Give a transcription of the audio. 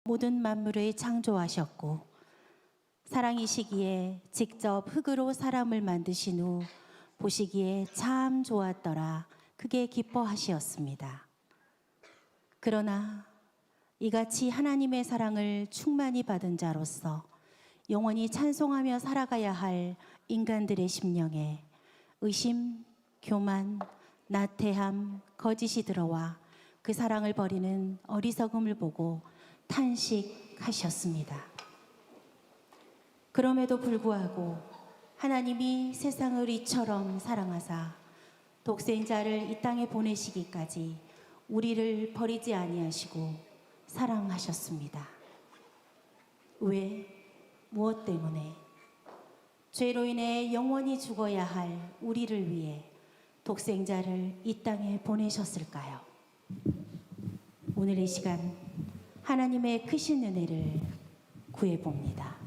모든 만물을 창조하셨고 사랑이시기에 직접 흙으로 사람을 만드신 후 보시기에 참 좋았더라 크게 기뻐하시었습니다. 그러나 이같이 하나님의 사랑을 충만히 받은 자로서 영원히 찬송하며 살아가야 할 인간들의 심령에 의심, 교만, 나태함, 거짓이 들어와 그 사랑을 버리는 어리석음을 보고 탄식하셨습니다. 그럼에도 불구하고 하나님이 세상을 이처럼 사랑하사 독생자를 이 땅에 보내시기까지 우리를 버리지 아니하시고 사랑하셨습니다. 왜? 무엇 때문에? 죄로 인해 영원히 죽어야 할 우리를 위해 독생자를 이 땅에 보내셨을까요? 오늘 이 시간 하나님의 크신 은혜를 구해봅니다.